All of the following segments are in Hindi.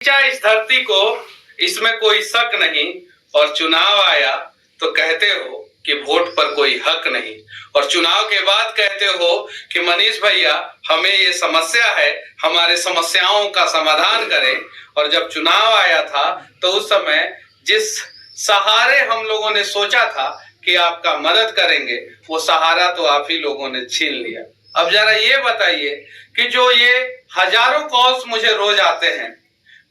इस धरती को, इसमें कोई शक नहीं। और चुनाव आया तो कहते हो कि वोट पर कोई हक नहीं, और चुनाव के बाद कहते हो कि मनीष भैया हमें ये समस्या है, हमारे समस्याओं का समाधान करें। और जब चुनाव आया था तो उस समय जिस सहारे हम लोगों ने सोचा था कि आपका मदद करेंगे, वो सहारा तो आप ही लोगों ने छीन लिया। अब जरा ये बताइए कि जो ये हजारों कॉल्स मुझे रोज आते हैं,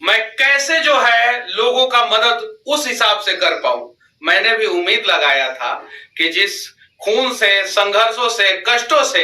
मैं कैसे जो है लोगों का मदद उस हिसाब से कर पाऊं। मैंने भी उम्मीद लगाया था कि जिस खून से, संघर्षों से, कष्टों से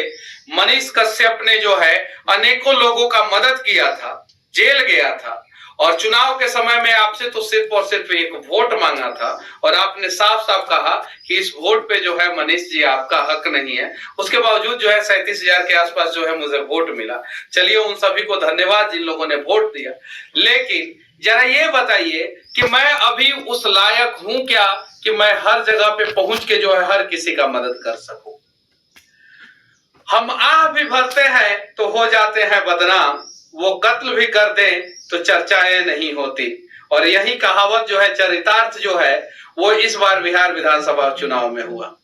मनीष कश्यप ने जो है अनेकों लोगों का मदद किया था, जेल गया था, और चुनाव के समय में आपसे तो सिर्फ और सिर्फ एक वोट मांगा था, और आपने साफ साफ कहा कि इस वोट पे जो है मनीष जी आपका हक नहीं है। उसके बावजूद जो है 37,000 के आसपास जो है मुझे वोट मिला। चलिए, उन सभी को धन्यवाद जिन लोगों ने वोट दिया। लेकिन जरा ये बताइए कि मैं अभी उस लायक हूं क्या कि मैं हर जगह पे पहुंच के जो है हर किसी का मदद कर सकूं। हम आह भी भरते हैं तो हो जाते हैं बदनाम, वो कत्ल भी कर दें तो चर्चाएं नहीं होती। और यही कहावत जो है, चरितार्थ जो है, वो इस बार बिहार विधानसभा चुनाव में हुआ।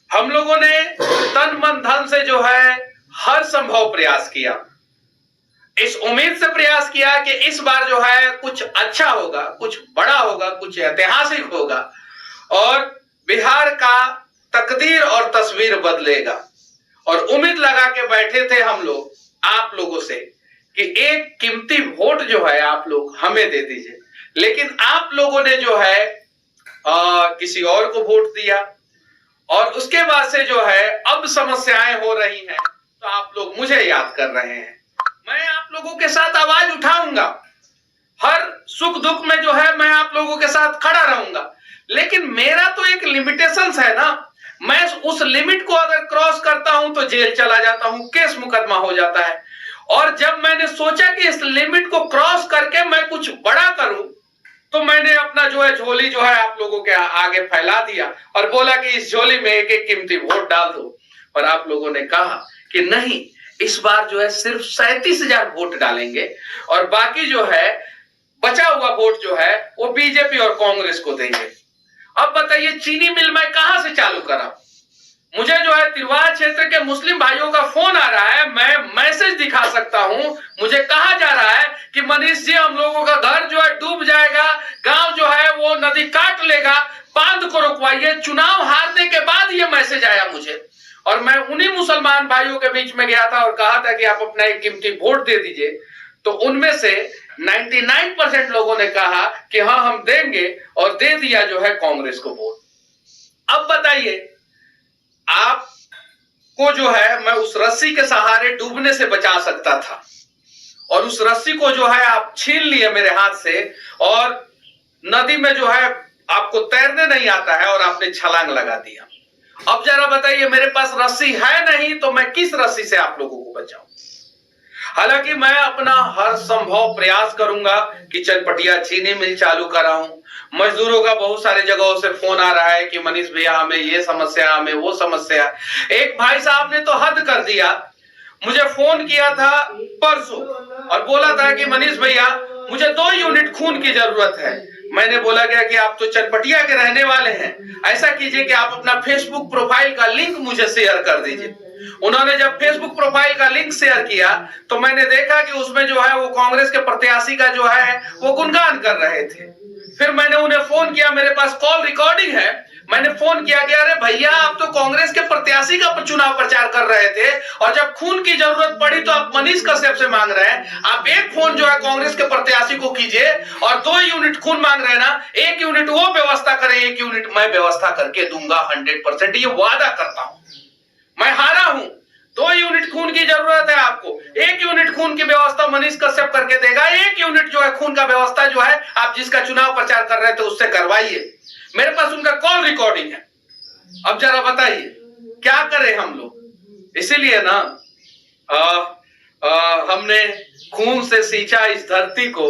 हम लोगों ने तन मन धन से जो है हर संभव प्रयास किया, इस उम्मीद से प्रयास किया कि इस बार जो है कुछ अच्छा होगा, कुछ बड़ा होगा, कुछ ऐतिहासिक होगा, और बिहार का तकदीर और तस्वीर बदलेगा। और उम्मीद लगा के बैठे थे हम लोग आप लोगों से कि एक कीमती वोट जो है आप लोग हमें दे दीजिए। लेकिन आप लोगों ने जो है किसी और को वोट दिया, और उसके बाद से जो है अब समस्याएं हो रही हैं तो आप लोग मुझे याद कर रहे हैं। मैं आप लोगों के साथ आवाज उठाऊंगा, हर सुख दुख में जो है मैं आप लोगों के साथ खड़ा रहूंगा। लेकिन मेरा तो एक लिमिटेशंस है ना, मैं उस लिमिट को अगर क्रॉस करता हूं तो जेल चला जाता हूं, केस मुकदमा हो जाता है। और जब मैंने सोचा कि इस लिमिट को क्रॉस करके मैं कुछ बड़ा करूं, तो मैंने अपना जो है झोली जो है आप लोगों के आगे फैला दिया और बोला कि इस झोली में एक एक कीमती वोट डाल दो। और आप लोगों ने कहा कि नहीं, इस बार जो है सिर्फ 37,000 वोट डालेंगे, और बाकी जो है बचा हुआ वोट जो है वो बीजेपी और कांग्रेस को देंगे। अब बताइए, चीनी मिल मैं कहां से चालू करा? मुझे जो है तिरवा क्षेत्र के मुस्लिम भाइयों का फोन आ रहा है, मैं मैसेज दिखा सकता हूं। मुझे कहा जा रहा है कि मनीष जी, हम लोगों का घर जो है डूब जाएगा, गांव जो है वो नदी काट लेगा, बांध को रुकवाइए। चुनाव हारने के बाद ये मैसेज आया मुझे, और मैं उन्हीं मुसलमान भाइयों के बीच में गया था और कहा था कि आप अपना एक कीमती वोट दे दीजिए। तो उनमें से 99% लोगों ने कहा कि हाँ हम देंगे, और दे दिया जो है कांग्रेस को वोट। अब बताइए, आपको जो है मैं उस रस्सी के सहारे डूबने से बचा सकता था, और उस रस्सी को जो है आप छीन लिए मेरे हाथ से, और नदी में जो है आपको तैरने नहीं आता है और आपने छलांग लगा दिया। अब जरा बताइए, मेरे पास रस्सी है नहीं तो मैं किस रस्सी से आप लोगों को बचाऊं? हालांकि मैं अपना हर संभव प्रयास करूंगा कि चनपटिया चीनी मिल चालू कराऊं। मजदूरों का बहुत सारे जगहों से फोन आ रहा है कि मनीष भैया हमें ये समस्या, हमें वो समस्या। एक भाई साहब ने तो हद कर दिया, मुझे फोन किया था परसों और बोला था कि मनीष भैया मुझे 2 यूनिट खून की जरूरत है। मैंने बोला गया कि आप तो चनपटिया के रहने वाले हैं, ऐसा कीजिए कि आप अपना फेसबुक प्रोफाइल का लिंक मुझे शेयर कर दीजिए। उन्होंने जब फेसबुक प्रोफाइल का लिंक शेयर किया तो मैंने देखा कि उसमें जो है वो कांग्रेस के प्रत्याशी का जो है वो गुणगान कर रहे थे। फिर मैंने उन्हें फोन किया, मेरे पास कॉल रिकॉर्डिंग है। मैंने फोन किया कि अरे भैया, आप तो कांग्रेस के प्रत्याशी का चुनाव प्रचार कर रहे थे, और जब खून की जरूरत पड़ी तो आप मनीष कश्यप से मांग रहे हैं। आप एक फोन जो है कांग्रेस के प्रत्याशी को कीजिए, और 2 यूनिट खून मांग रहे हैं ना, 1 यूनिट वो व्यवस्था करें, 1 यूनिट मैं व्यवस्था करके दूंगा। 100% ये वादा करता हूं। मैं हारा हूं, 2 यूनिट खून की जरूरत है आपको, 1 यूनिट खून की व्यवस्था मनीष कश्यप करके देगा। 1 यूनिट जो है खून का व्यवस्था जो है आप जिसका चुनाव प्रचार कर रहे थे उससे करवाइए। मेरे पास उनका कॉल रिकॉर्डिंग है। अब जरा बताइए क्या करें हम लोग? इसीलिए ना हमने खून से सींचा इस धरती को,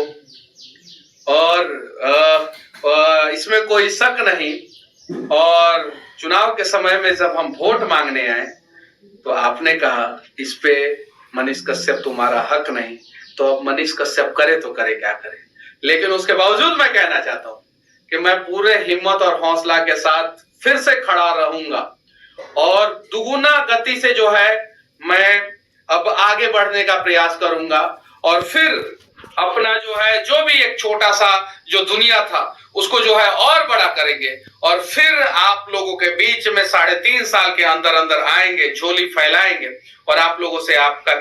और इसमें कोई शक नहीं। और चुनाव के समय में जब हम वोट मांगने आए तो आपने कहा इस पे मनीष कश्यप तुम्हारा हक नहीं, तो अब मनीष कश्यप करे तो करे क्या करे। लेकिन उसके बावजूद मैं कहना चाहता हूं कि मैं पूरे हिम्मत और हौसला के साथ फिर से खड़ा रहूंगा और दुगुना गति से जो है मैं अब आगे बढ़ने का प्रयास करूंगा और फिर अपना जो है जो भी एक छोटा सा जो दुनिया था उसको जो है और बड़ा करेंगे और फिर आप लोगों के बीच में 3.5 साल के अंदर अंदर आएंगे, झोली फैलाएंगे और आप लोगों से आपका